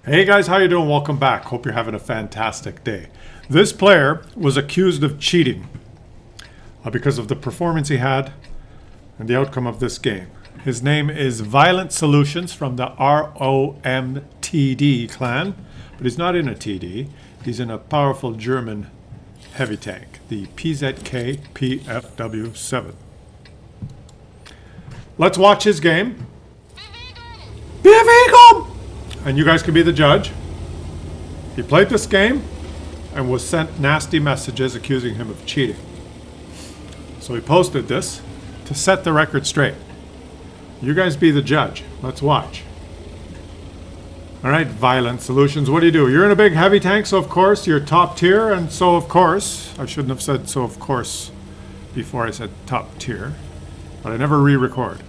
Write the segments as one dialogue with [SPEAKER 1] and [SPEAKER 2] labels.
[SPEAKER 1] Hey guys, how you doing? Welcome back. Hope you're having a fantastic day. This player was accused of cheating because of the performance he had and the outcome of this game. His name is Violent Solutions from the ROMTD clan, but he's not in a TD. He's in a powerful German heavy tank, the PZK PFW7. Let's watch his game. Bewegung! And you guys can be the judge. He played this game and was sent nasty messages accusing him of cheating. So he posted this to set the record straight. You guys be the judge. Let's watch. Alright, Violent Solutions, what do? You're in a big heavy tank, so of course you're top tier, and so of course, I shouldn't have said so of course before I said top tier, but I never re-record.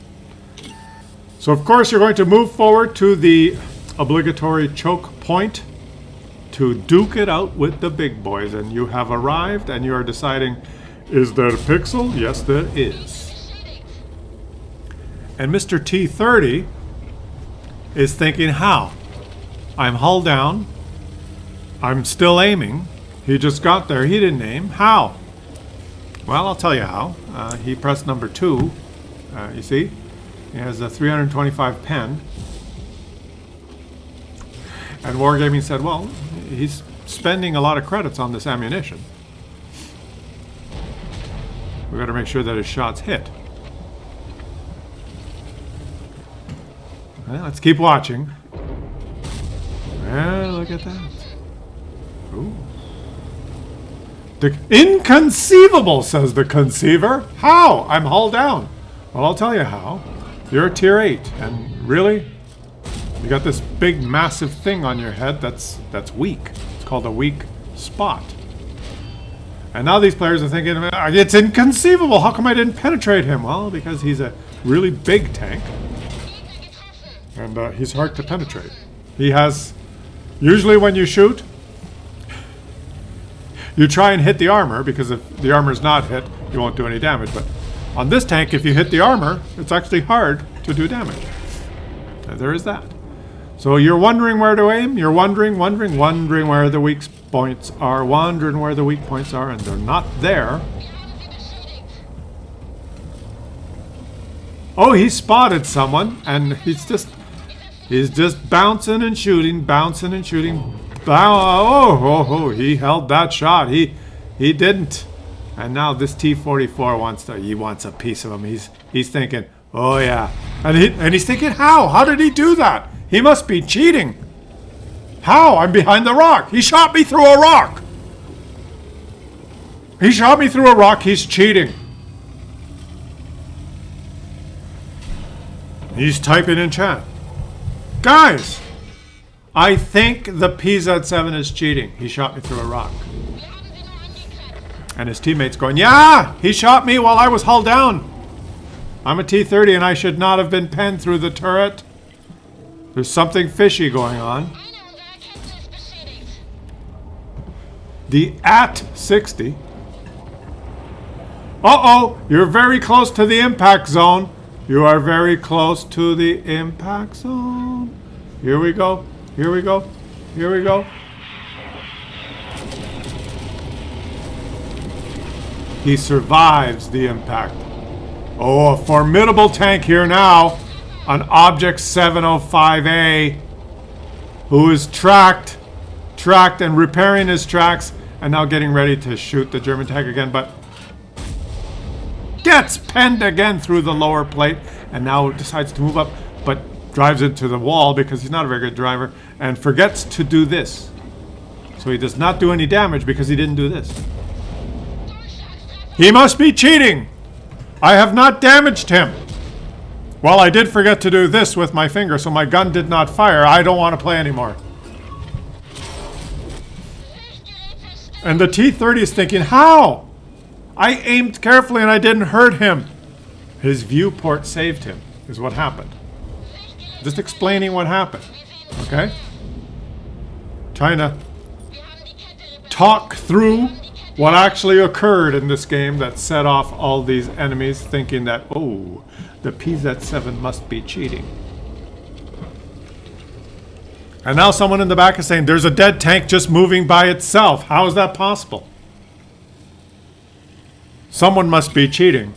[SPEAKER 1] So of course you're going to move forward to the obligatory choke point to duke it out with the big boys, and you have arrived and you are deciding, is there a pixel? Yes, there is. And Mr. T30 is thinking, how? I'm hull down, I'm still aiming, he just got there, he didn't aim, how? Well, I'll tell you how. He pressed number 2, you see, he has a 325 pen. And Wargaming said, well, he's spending a lot of credits on this ammunition. We've got to make sure that his shots hit. Well, let's keep watching. Well, look at that. Ooh. Inconceivable, says the conceiver. How? I'm hull down. Well, I'll tell you how. You're a tier 8, and really? You got this big, massive thing on your head that's weak. It's called a weak spot. And now these players are thinking, it's inconceivable. How come I didn't penetrate him? Well, because he's a really big tank. And he's hard to penetrate. He has... Usually when you shoot, you try and hit the armor, because if the armor's not hit, you won't do any damage. But on this tank, if you hit the armor, it's actually hard to do damage. And there is that. So you're wondering where to aim, you're wondering where the weak points are, wondering where the weak points are, and they're not there. Oh, he spotted someone, and he's just bouncing and shooting. Oh, he held that shot. He didn't. And now this T-44 wants a piece of him. He's thinking, oh yeah. And he's thinking, how? How did he do that? He must be cheating. How? I'm behind the rock. He shot me through a rock. He's cheating. He's typing in chat. Guys, I think the PZ7 is cheating. He shot me through a rock. And his teammates going, yeah, he shot me while I was hull down. I'm a T-30 and I should not have been penned through the turret. There's something fishy going on. The AT-60. Uh-oh, you're very close to the impact zone. You are very close to the impact zone. Here we go. Here we go. Here we go. He survives the impact. Oh, a formidable tank here now. An Object 705A who is tracked and repairing his tracks and now getting ready to shoot the German tank again, but gets penned again through the lower plate and now decides to move up, but drives into the wall because he's not a very good driver and forgets to do this. So he does not do any damage because he didn't do this. He must be cheating. I have not damaged him. Well, I did forget to do this with my finger, so my gun did not fire. I don't want to play anymore. And the T-30 is thinking, how? I aimed carefully and I didn't hurt him. His viewport saved him, is what happened. Just explaining what happened, okay? Trying to talk through what actually occurred in this game that set off all these enemies thinking that, oh, the PZ7 must be cheating. And now someone in the back is saying, there's a dead tank just moving by itself. How is that possible? Someone must be cheating.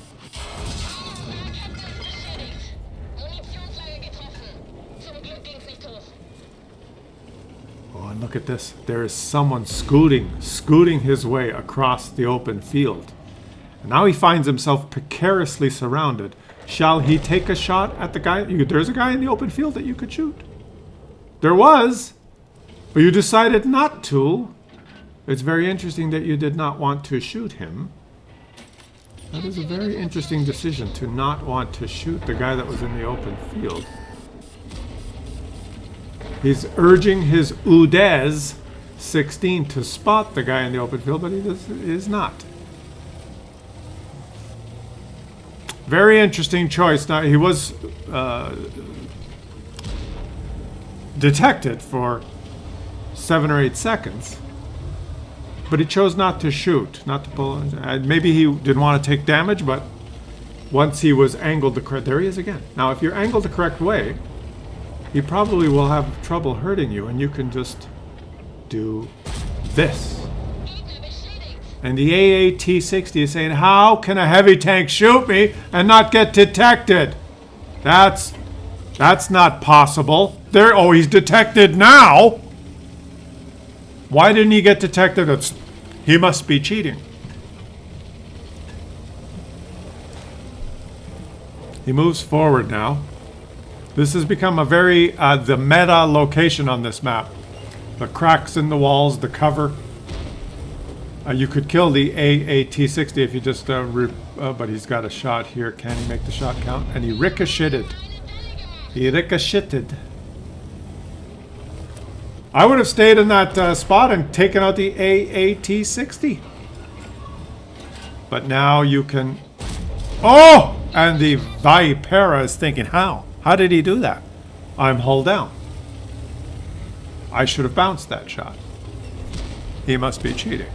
[SPEAKER 1] Oh, and look at this. There is someone scooting his way across the open field. And now he finds himself precariously surrounded. Shall he take a shot at the guy? There's a guy in the open field that you could shoot. There was, but you decided not to. It's very interesting that you did not want to shoot him. That is a very interesting decision, to not want to shoot the guy that was in the open field. He's urging his Udez 16 to spot the guy in the open field, but he is not. Very interesting choice. Now, he was detected for 7 or 8 seconds, but he chose not to shoot, not to pull. Maybe he didn't want to take damage, but once he was angled the correct, there he is again. Now, if you're angled the correct way, he probably will have trouble hurting you, and you can just do this. And the AAT-60 is saying, how can a heavy tank shoot me and not get detected? That's not possible. Oh, he's detected now. Why didn't he get detected? He must be cheating. He moves forward now. This has become a very, the meta location on this map. The cracks in the walls, the cover. You could kill the AAT-60 if you just, but he's got a shot here. Can he make the shot count? And he ricocheted. He ricocheted. I would have stayed in that spot and taken out the AAT-60. But now you can... Oh! And the Vipera is thinking, how? How did he do that? I'm hull down. I should have bounced that shot. He must be cheating.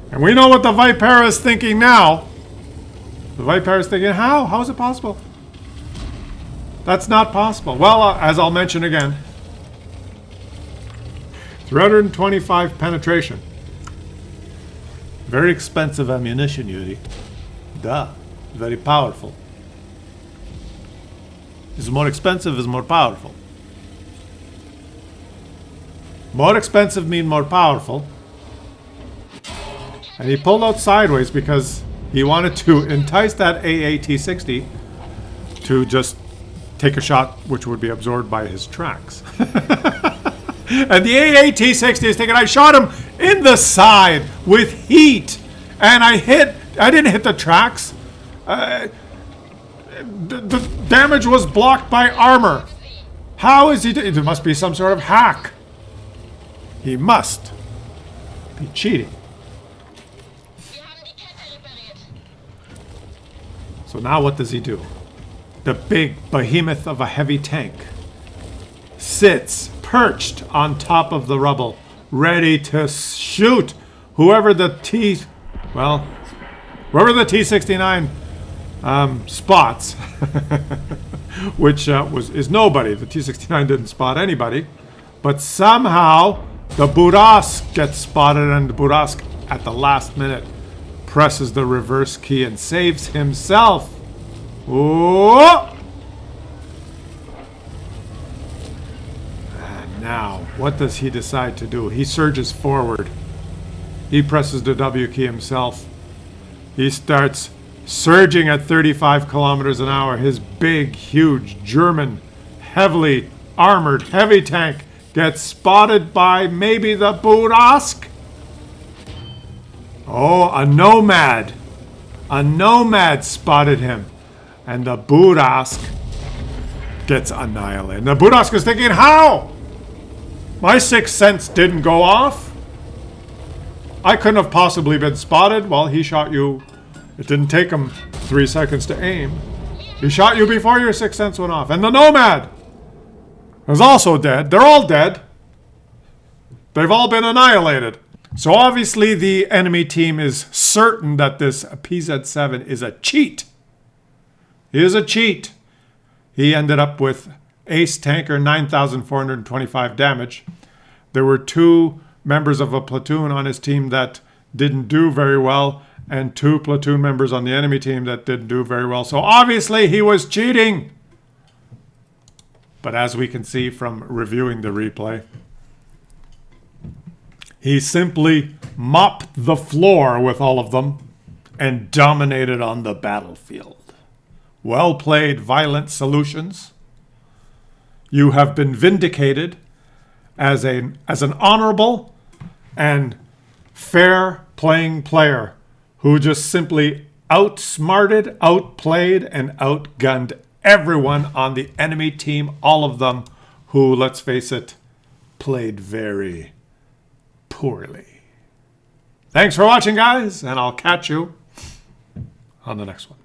[SPEAKER 1] And we know what the Vipera is thinking now. The Vipera is thinking, how? How is it possible? That's not possible. Well, as I'll mention again, 325 penetration. Very expensive ammunition, Yuri. Duh. Very powerful. Is more expensive, is more powerful. More expensive mean more powerful. And he pulled out sideways because he wanted to entice that AAT-60 to just take a shot which would be absorbed by his tracks. And the AAT-60 is thinking, I shot him in the side with heat. And I didn't hit the tracks. The damage was blocked by armor. How is he there must be some sort of hack. He must be cheating. So now what does he do? The big behemoth of a heavy tank sits perched on top of the rubble, ready to shoot whoever the T-69 spots, which is nobody. The T-69 didn't spot anybody, but somehow the Burask gets spotted, and the Burask at the last minute presses the reverse key and saves himself. Oh! And now, what does he decide to do? He surges forward. He presses the W key himself. He starts surging at 35 kilometers an hour. His big, huge German, heavily armored heavy tank gets spotted by maybe the Burask. Oh, a Nomad. A Nomad spotted him. And the Burask gets annihilated. And the Burask is thinking, how? My sixth sense didn't go off. I couldn't have possibly been spotted. Well, he shot you. It didn't take him 3 seconds to aim. He shot you before your sixth sense went off. And the Nomad is also dead. They're all dead. They've all been annihilated. So obviously the enemy team is certain that this PZ-7 is a cheat. He is a cheat. He ended up with ace tanker, 9,425 damage. There were 2 members of a platoon on his team that didn't do very well, and 2 platoon members on the enemy team that didn't do very well. So obviously he was cheating. But as we can see from reviewing the replay, he simply mopped the floor with all of them and dominated on the battlefield. Well played, Violent Solutions. You have been vindicated as an honorable and fair playing player who just simply outsmarted, outplayed, and outgunned everyone on the enemy team, all of them who, let's face it, played very poorly. Thanks for watching, guys, and I'll catch you on the next one.